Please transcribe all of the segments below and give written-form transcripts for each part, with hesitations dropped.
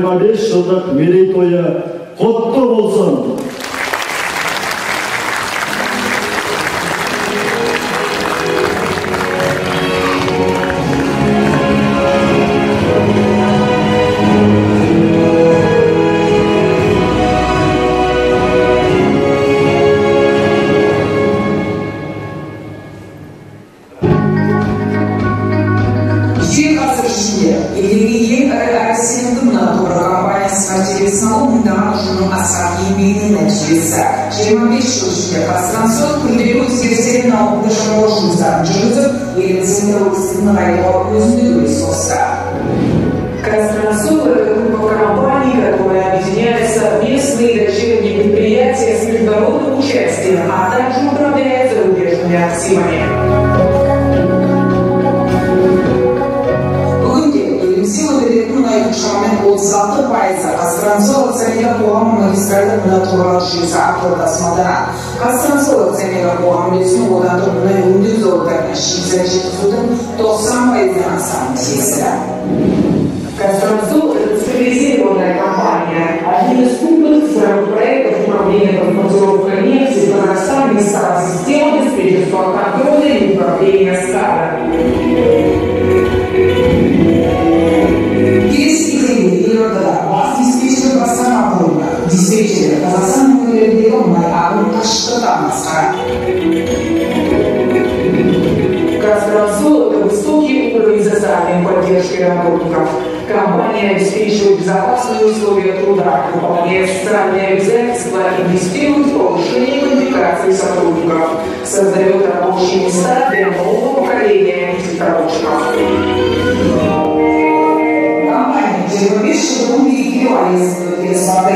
25 жылдық мерейтойы құтты болсын. Казтрансол – это группа компаний, которая объединяет совместные дочерние предприятия с международным участием, а также управляет зарубежными активами. Казтрансол акционерлік қоғамы магистральдық мұнай жүйесі арқылы тасымалданады. Казтрансол акционерлік қоғамы үлесінің отандық мұнай өңдеу зауыттарына Швейцария жеткізудің 90%-ден астамы тиесілі. Казтрансол – это специализированная компания, один из крупных цифровых проектов управления транспортировкой нефти в Казахстане стала система диспетчерского контроля и управления СКАДА. Диспетчеры Казахстан өңірлеріндегі мұнай ағын қашықтықтан басқарады. Казтрансол – это высокий уровень социальной поддержки работников. Компания обеспечивает безопасные условия труда, выполняет социальные обязательства, инвестирует в повышение квалификации сотрудников, создает рабочие места для нового поколения нефтепродуктов. Компания 25 жылдың мерейтойы аясында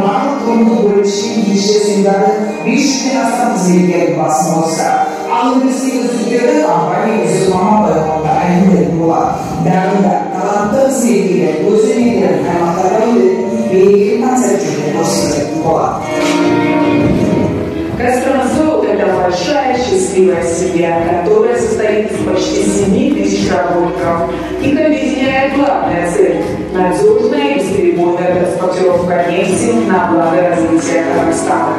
барлық құрылымдық бөлімше елшілерді 500-ден астам қызметкердің басын қосты. Ал өндірістегі үздіктерді компания өзі маман байқауда әңгімелетін болады. Дағында талантты қызметкерлер өз өнерлерін аймақтарға бөліп мерекелік концерттерде көрсететін болады. Казтрансол – это большая счастливая семья, которая состоит из почти 7000 работников. Их объединяет главная цель – надежная и бесперебойная транспортировка нефти на благо развития Казахстана.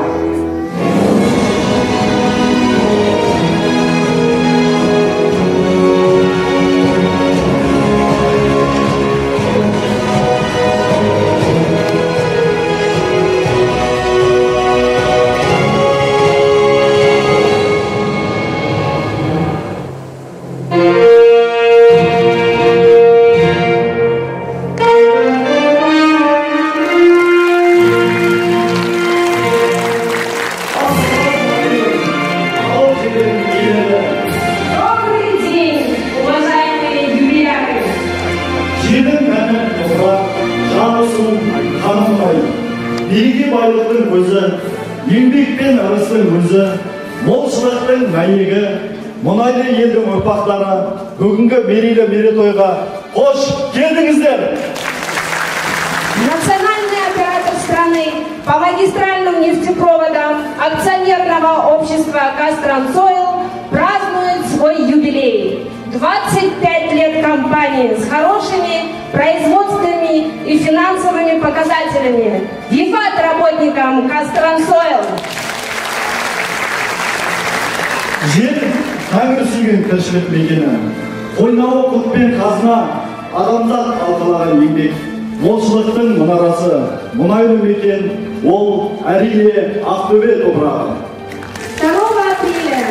Bilgi байлықтың көзі, еңбекпен ырыстың өзі, молшылықтың мәйегі, мұнайлы елдің ұрпақтары бүгінгі мерейлі мерейтойға қош келдіңіздер. Национальный оператор страны по магистральным нефтепроводам акционерного общества «Казтрансойл» празднует свой юбилей. 25 лет компании с хорошими производственными и финансовыми показателями. Виват работникам «Казтрансойл». Жер тәңір сүйген тіршілік мекені, қойнауы құт пен қазына, адамзат талқылаған еңбек, молшылықтың мұнарасы, мұнайлы мекен, ол әрине Ақтөбе топырағы. 2 апреля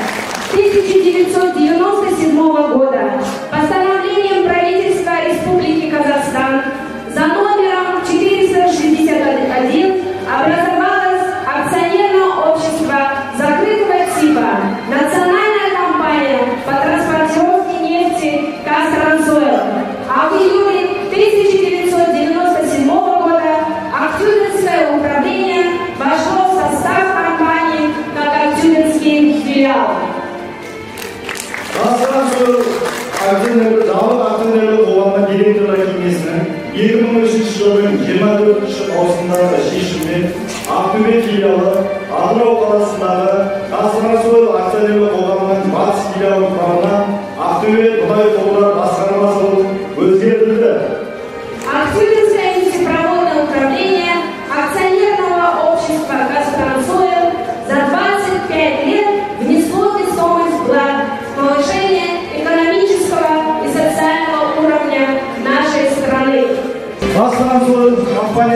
1997 года постановлением правительства Республики Казахстан за номером 461 образовалось акционерное общество закрытого типа «Национальная компания по транспортировке нефти «Казтрансойл», а в июле 1997 года Актюбинское управление вошло в состав компании как Актюбинский филиал. Казтрансойл жабық акционерлік қоғамы директорлар кеңесінің 2003 жылдың 24 маусымдағы шешімімен Ақтөбе филиалы Атырау қаласындағы Казтрансойл акционерлік қоғамының батыс филиалының құрамына Ақтөбе мұнай құбырлар басқармасы болып өзгертілді. Актюбинское нефтепроводное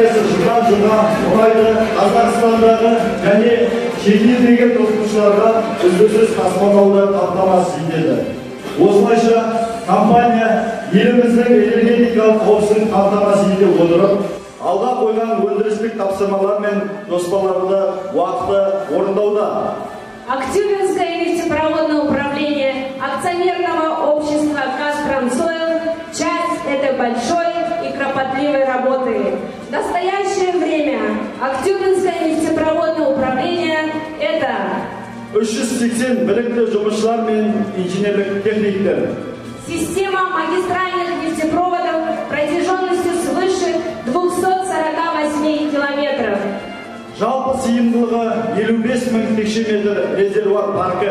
компаниясы жылдан мұнайды Қазақстандағы және шетелдегі тұтынушыларға үздіксіз тасымалдауды қамтамасыз етеді. Осылайша компания еліміздің энергетикалық қауіпсіздігін қамтамасыз ете отырып, алға қойған өндірістік тапсырмалар мен жоспарларды уақытты орындауда. Актюбинское нефтепроводное управление акционерного общества «Казпромсойл» – часть этой большой и кропотливой работы. В настоящее время Актюбинское нефтепроводное управление – это 380 білікті жұмысшылар мен инженерлік техниктер. Система магистральных нефтепроводов протяженностью свыше 248 километров. Жалпы сыйымдылығы 55 мың текше метр резервуар паркі.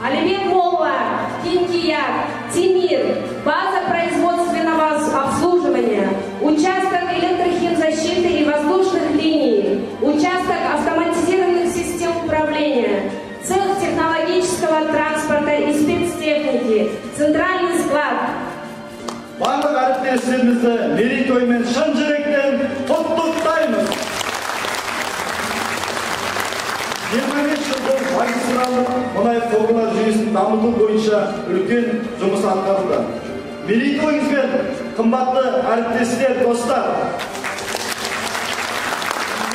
Алибек Молва, Кинкияк, Тимир, база производственного обслуживания, участок электрохимзащиты и воздушных линий, участок автоматизированных систем управления, цех технологического транспорта и спецтехники, центральный склад. Барлық әріптестерімізді мерейтоймен шын жүректен құттықтаймыз. 25 жылдық магистральдық мұнай құбырлар жүйесін дамыту бойынша үлкен жұмыс атқарылды. Мерейтойыңызбен қымбатты әріптестер, достар.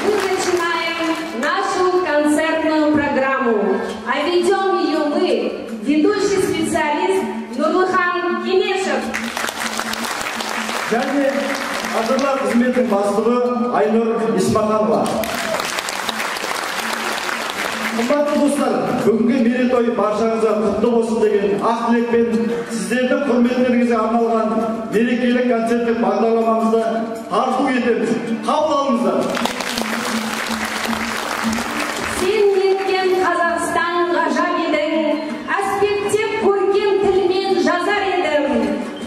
Мы начинаем нашу концертную программу, а ведем ее мы, ведущий специалист Нурлыхан Кемешев. Және ажырлар қызметінің бастығы Айнұр Исмаханова. Қымбатты достар, бүгінгі мерейтой баршаңызға құтты болсын деген ақ тілекпен сіздердің құрметтеріңізге арналған мерекелік концерттік бағдарламамызды тарту етеміз. Қабыл алыңыздар. Сен неткен Қазақстан ғажап едің, аспектеп көркем тілмен жазар едім.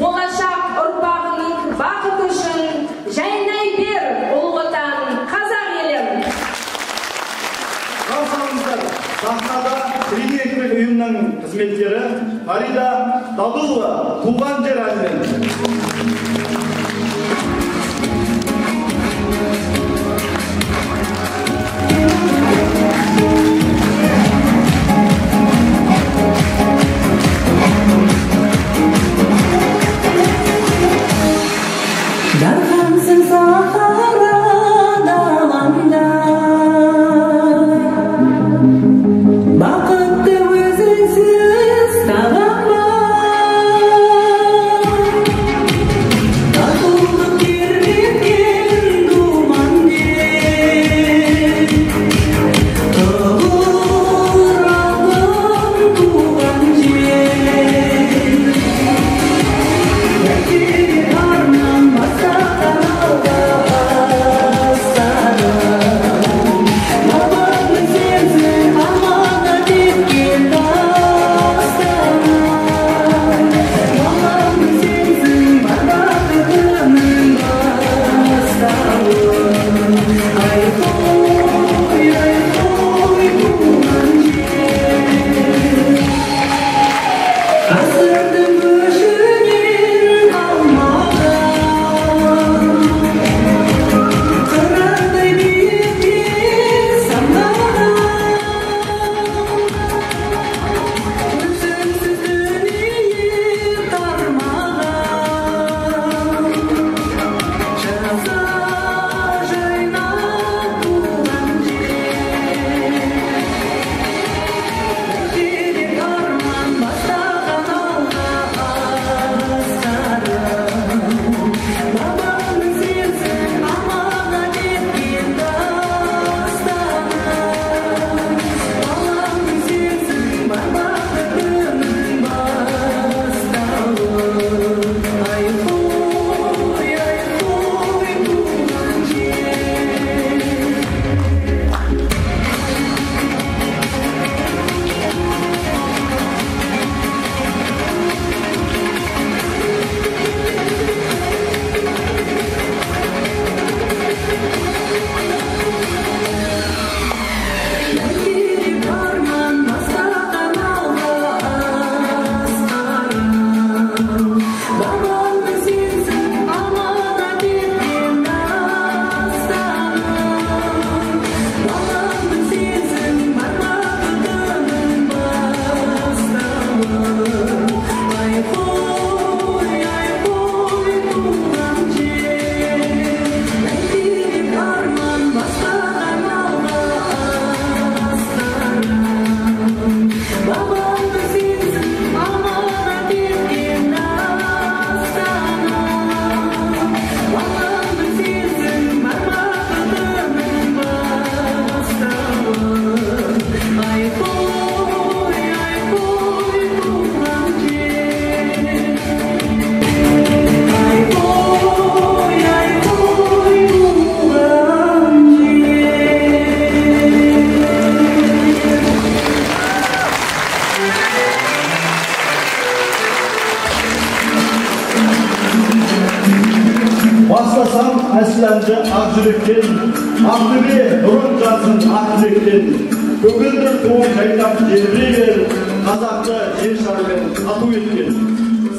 Болашақ ұрпағының бақыт үшін жайнай бер ұлы отан қазақ елім. Қалсаңыздар, сахнада тренингтік ұйымның қызметкері Фарида Дадулова туған жер әнімен. Darhansın Sahara dağında, bakıttı özünsüz tağama. Takıldı kirlikken duman yer, kıvıralım tuğan yer. Yakir harman basar жүректен, Ақтөбе нұрын жасын ақ тілектен. Көгілдір туын жайнап желбірей бер, қазақты жер шарымен тату еткен.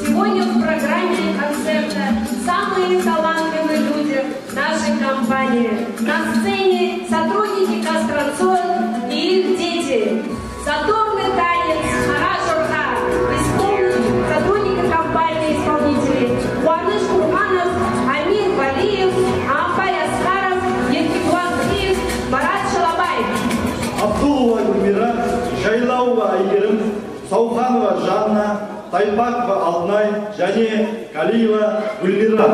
Сегодня в программе концерта самые талантливые люди нашей компании. На сцене сотрудники Кастранцой и их дети. Задорный танец Хара-Журха. Сотрудники компании исполнителей Куаныш Курманов, Амир Валиев, Ампай Аскаров, Еркебулан Киев, Марат Шалабаев. Абдулова Гүлмира, Жайлауова Айгерім, Сауханова Жанна, Тайпакова Алтынай және Калиева Гүлмира.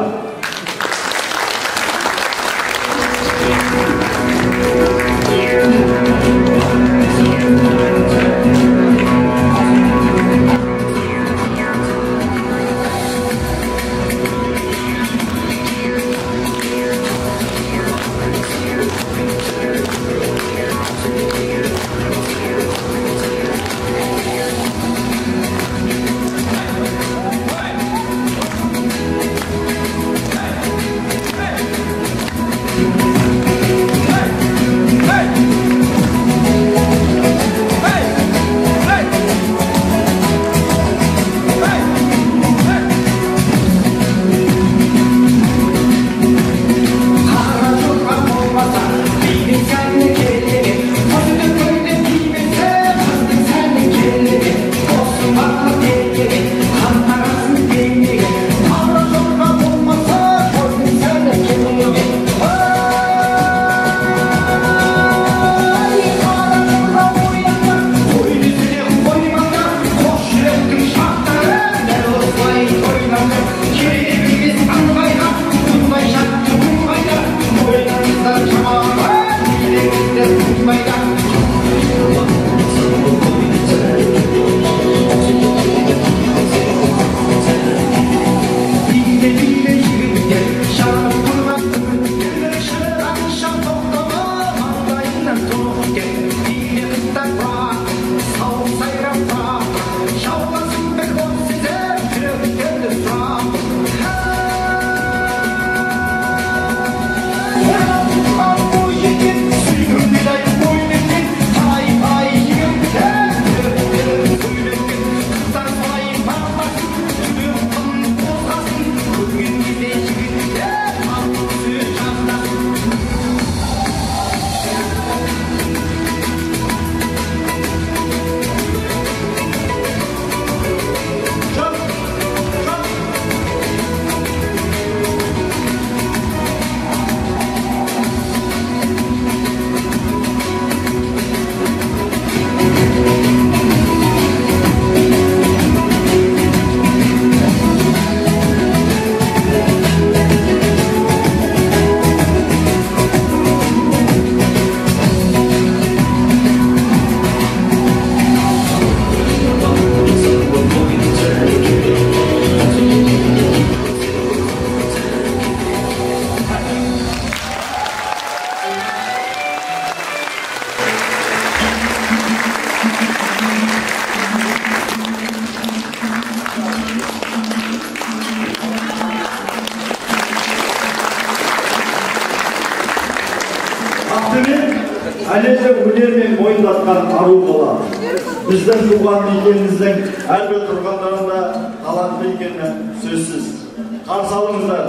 Әлемдік өнермен мойындатқан ару болады. Біздің туған мекеніміздің әрбір тұрғындарында талантты екені сөзсіз. Қарсы алыңыздар.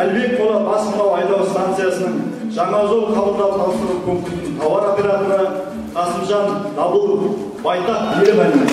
Әлбек Қола Басқынау айдау станциясының жаңа жол қабылдау тапсыру пунктінің тауар операторы Қасымжан Дабылов Байтақ Ермәлі.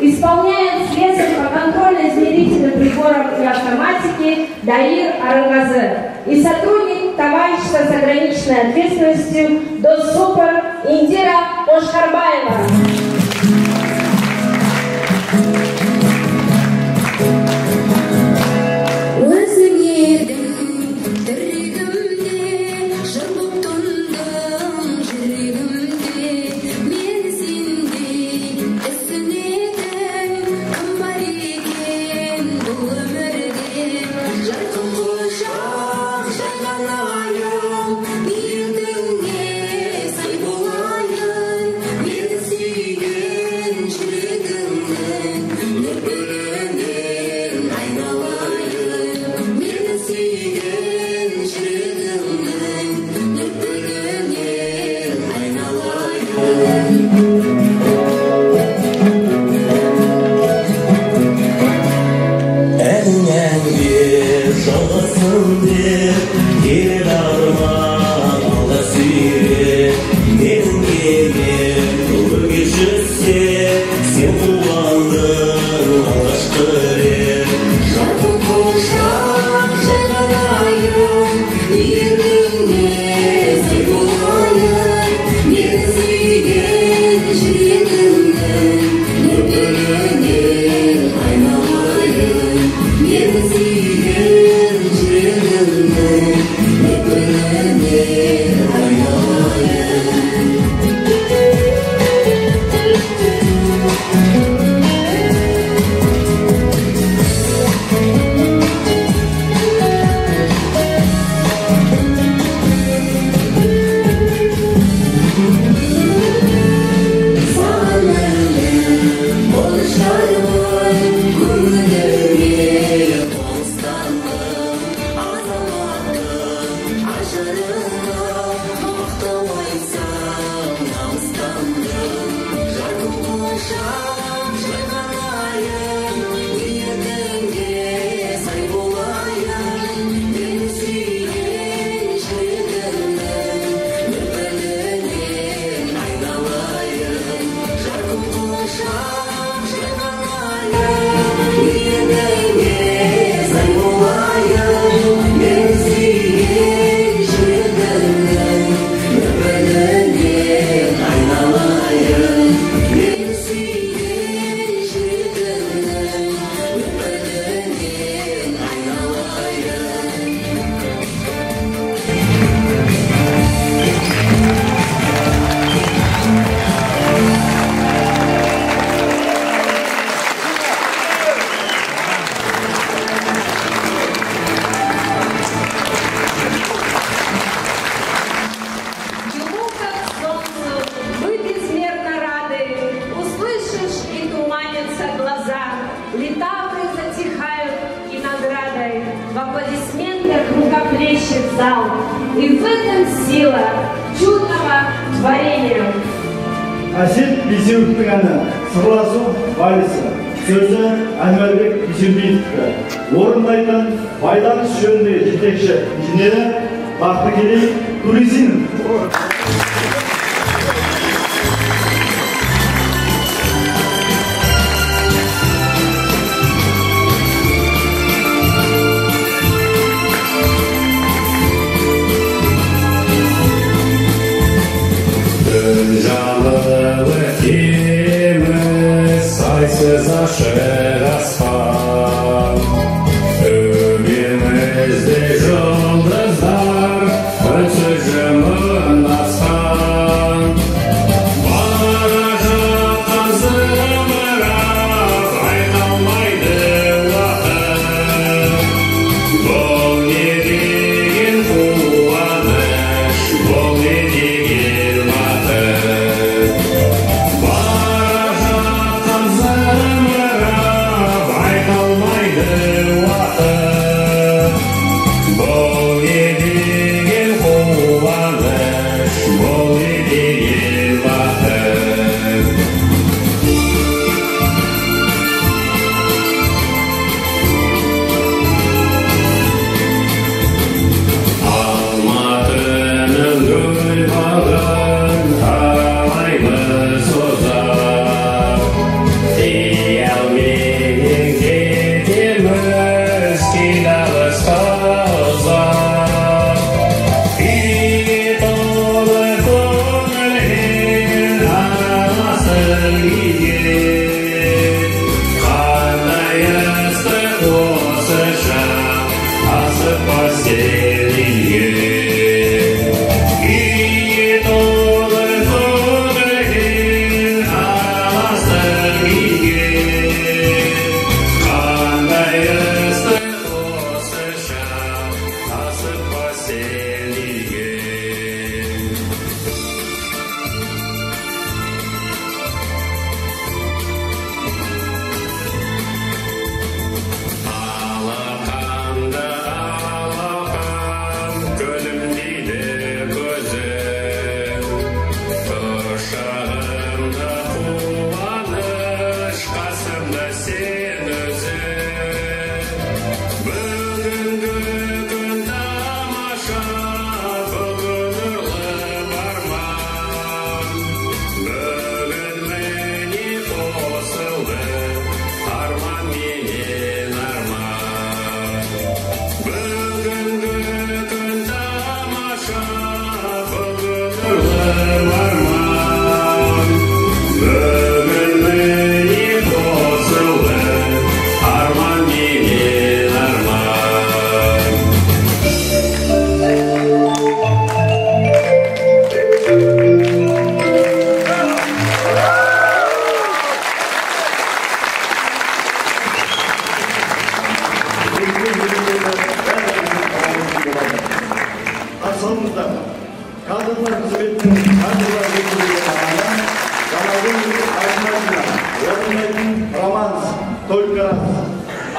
Исполняет слесарь по контрольно-измерительным приборам и автоматике Даир Арангазы и сотрудник товарищества с ограниченной ответственностью Досупер Индира Ошхарбаева. благоплещет зал. И в этом сила чудного творения. Әсет Бейсеуовтың әні «Сырласу вальсі». Сөзі Әнуарбек Бейсенбиевтікі. Орындайтын байланыс жөніндегі жетекші инженері Бақтыгерей Туризин.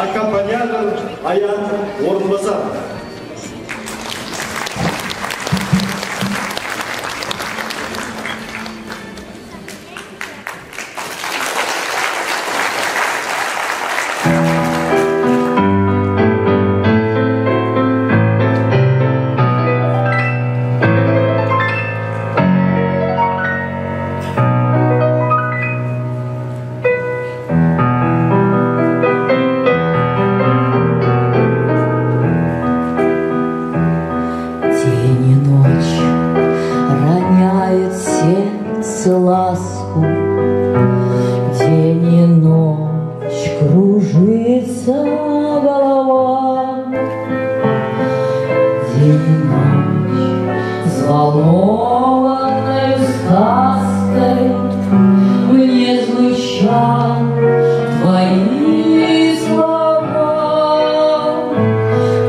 Аккомпаниатор Аян Орынбасар. Ласку, день и ночь кружится голова, день и ночь взволнованной сказкой мне звучат твои слова.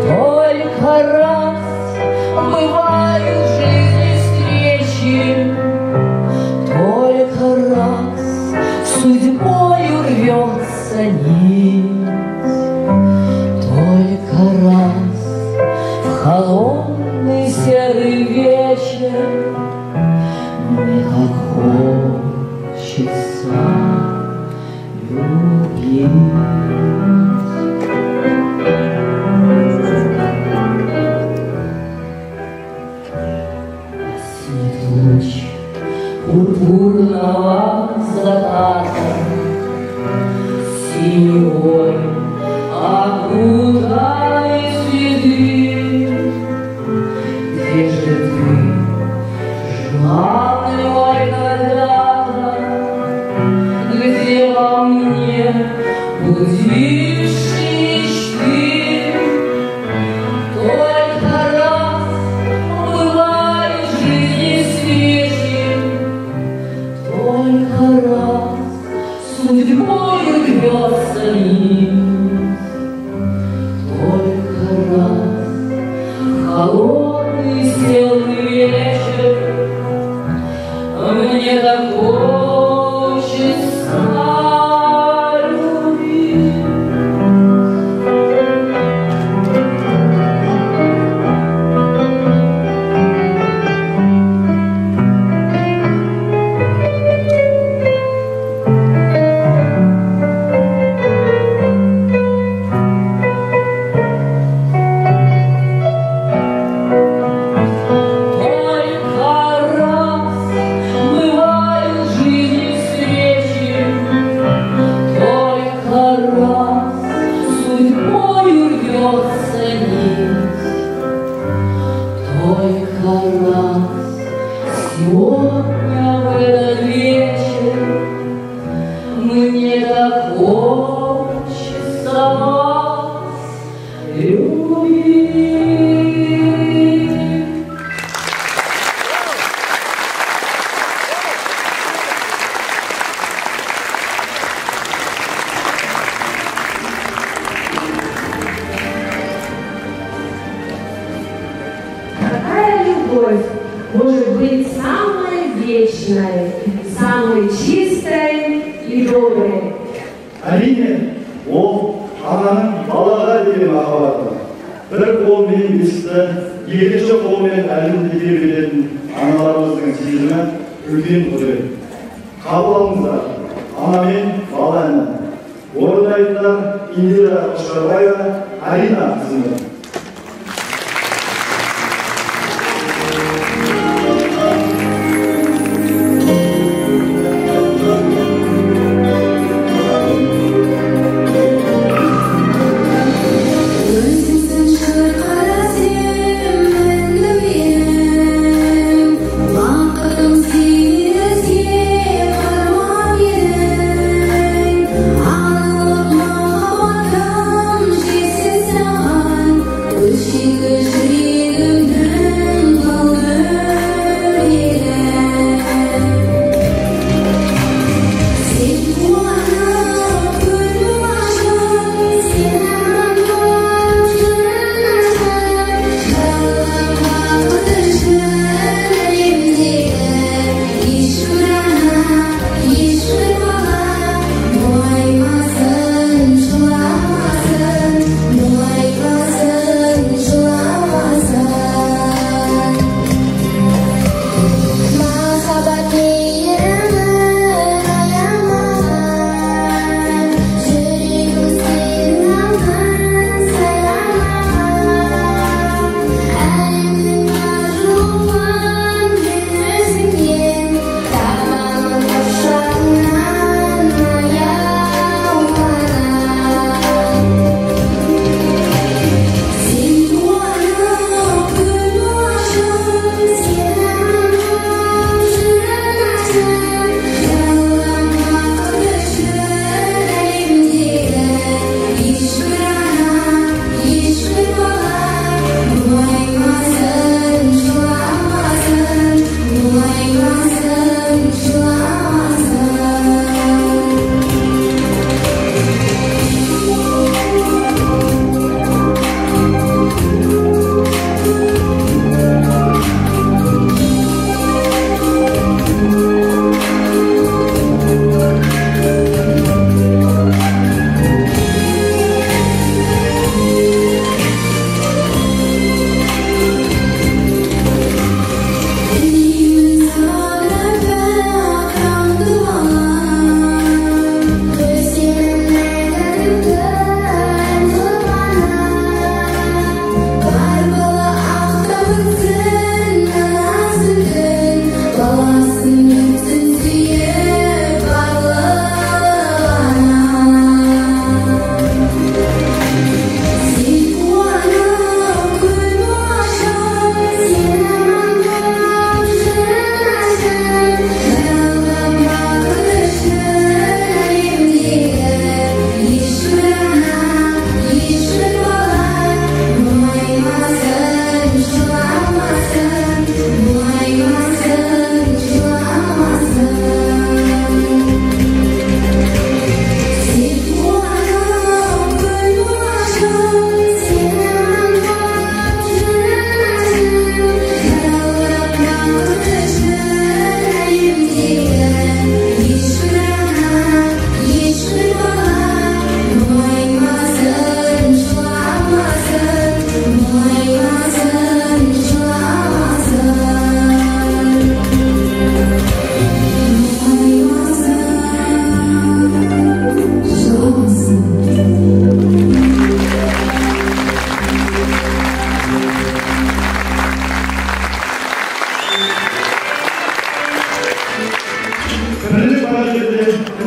Только раз бывают в жизни встречи, только раз судьбою рвется нить, только раз в холодный серый вечер, мне так хочется любить. Гаснет луч пурпурного заката, синевой окутанный следы. Где же ты, желанный мой когда-то, где во мне будившие мечты? Только раз бывает в жизни встречи, только раз судьбою рвется вниз, только раз холодный селый вечер, мне так хочется любить. Сегодня в этот вечер мне так хочется вас любить. Какая любовь может быть самой вечной, самой чистой и доброй? Әрине, ол ананың балаға деген махаббаты. Бір қолмен бесікті, екінші қолмен әлемді тербететін аналарымыздың сезімі үлкен құдірет. Қабыл алыңыздар, ана мен бала әні. Орындайтындар Индира Қошқарбаева, Арина қызымыз. Аңлап махаббатым, жесіз саған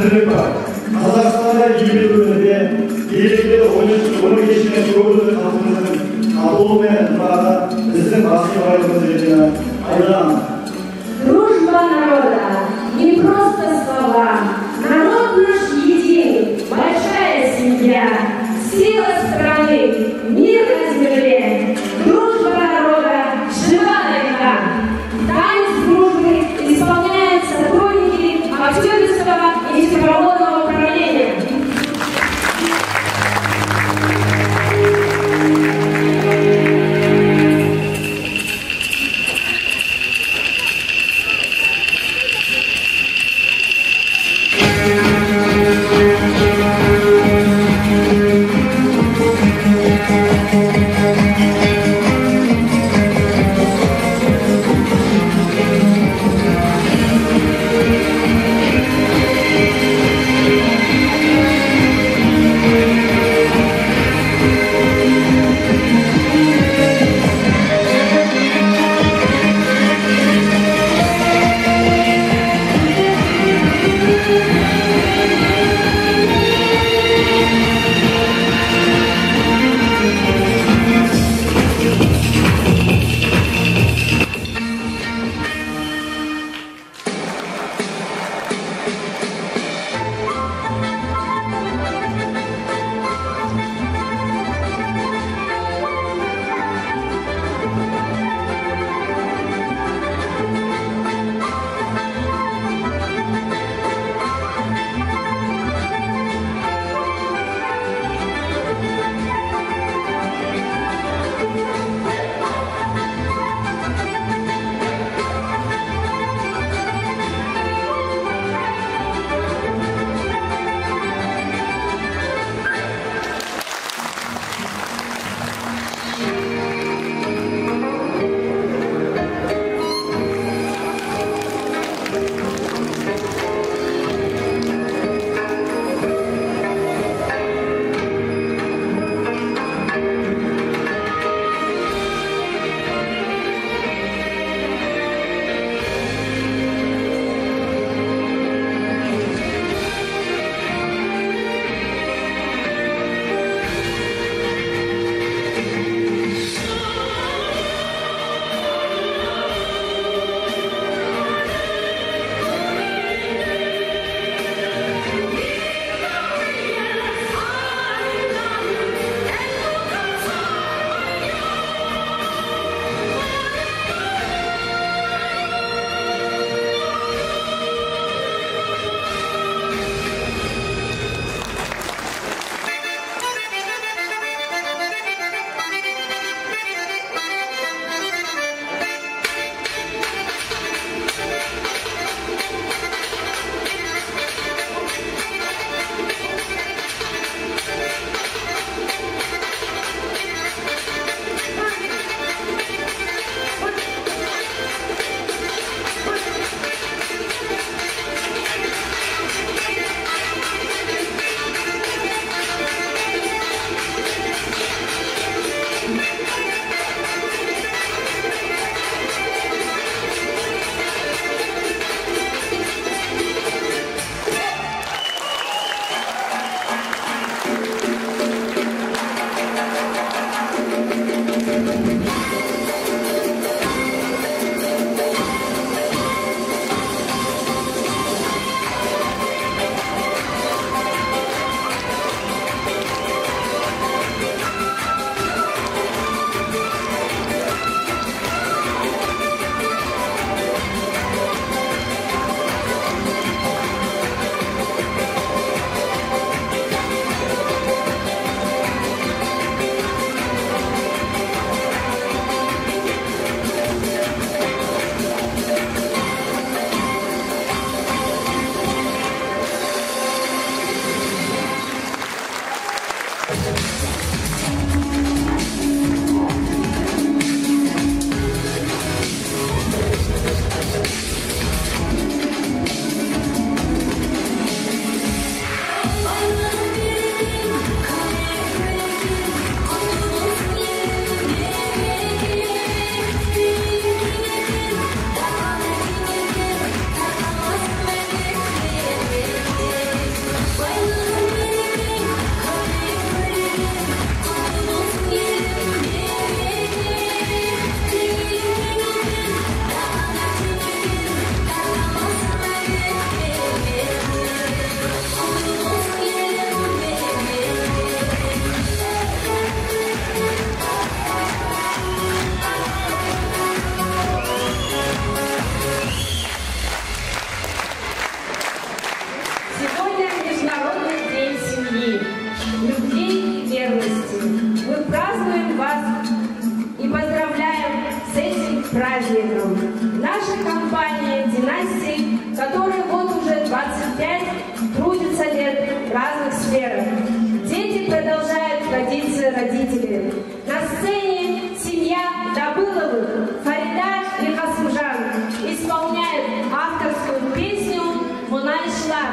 тірлік бар. Қазақстанда еңбек өнерде, елінде өмір кешкен көбі халқымыздың татулығы мен ынтымағы біздің басты байлығымыз екені айдан. Дружба народа не просто слова. Народ наш един, большая семья, сила страны, мир на земле. Дружба народа жива на века. Танец дружбы исполняют сотрудники Актюбинского нефтепроводного управления. праздником! Наша компания «Династии», которая вот уже 25 трудится лет в разных сферах. Дети продолжают традиции родителей. На сцене семья Добыловых, Фарида и Хасмжан исполняет авторскую песню «Мунайшлар».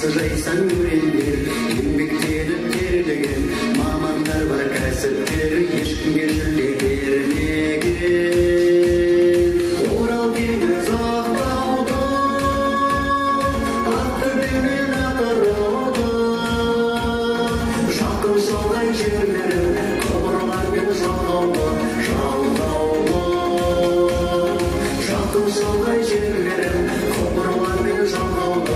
Жайсан өрендер, еңбектеніп терілген, мамандар бар кәсіптер, ешкімге жүлде бермеген. Орал теңіз ақтауда, Ақтөбе мен Атырауда, жақын шалғай жерлері, құбырлармен жалғаулы, жақын шалғай жерлері, құбырлармен жалғаулы,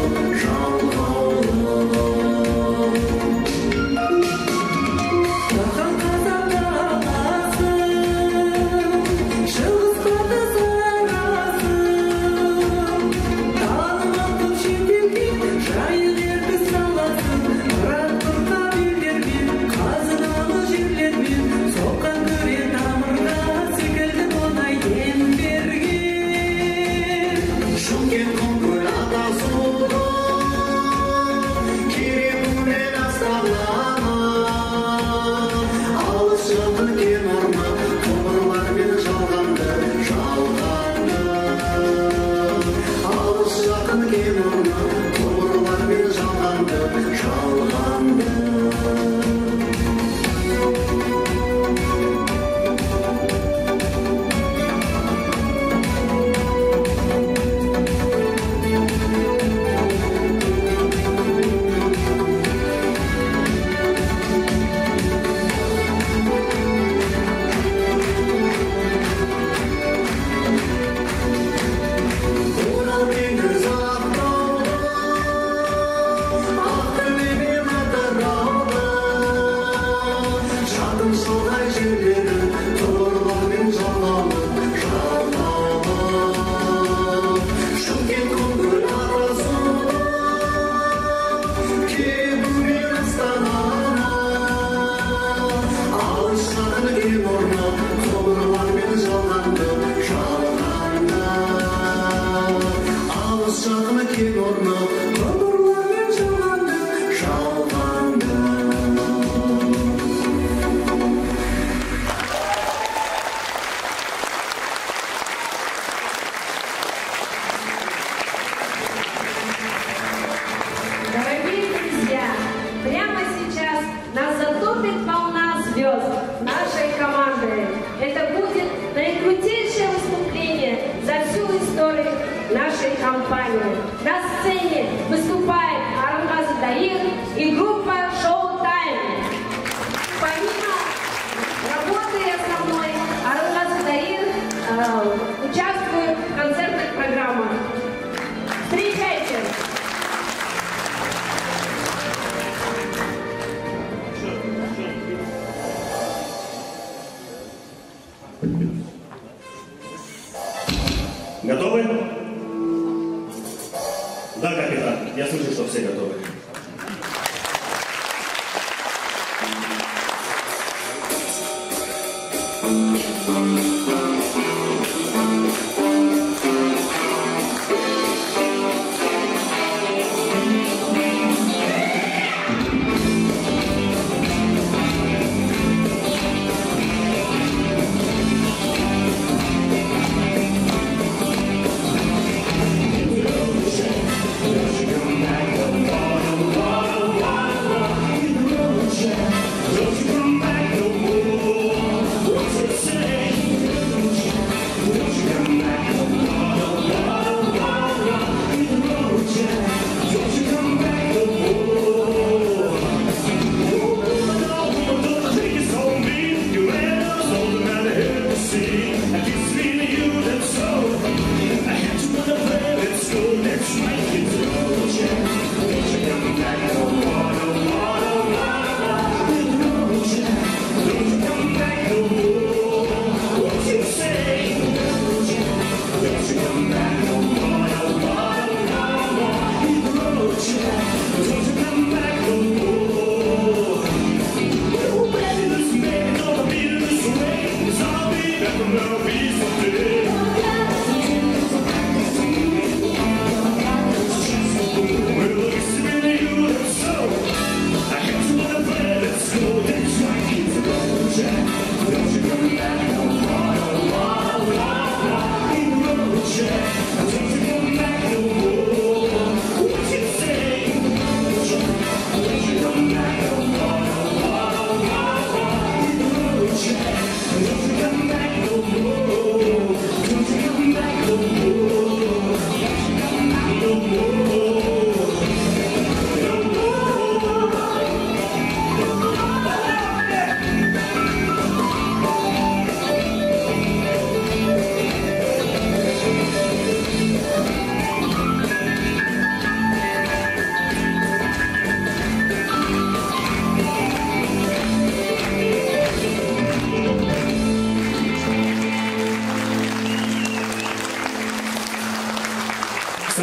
нашей команды. Это будет наикрутейшее выступление за всю историю нашей компании. На сцене выступает Арангаз Даир и группа Шоу Тайм. Помимо работы основной, Арангаз Даир участвует в концертных программах. Встречайте! Готовы? Да, капитан. Я слышу, что все готовы. Don't you come back no more. What's it say?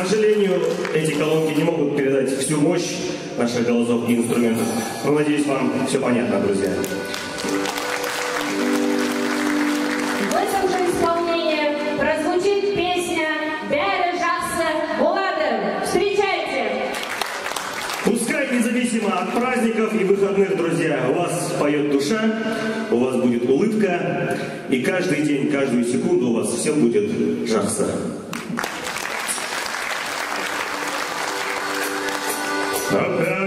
сожалению, эти колонки не могут передать всю мощь наших голосов и инструментов. Но, надеюсь, вам все понятно, друзья. В этом же исполнении прозвучит песня «Бәрі жақсы болады». Встречайте! Пускай независимо от праздников и выходных, друзья, у вас поет душа, у вас будет улыбка, и каждый день, каждую секунду у вас все будет жақсы. Ой,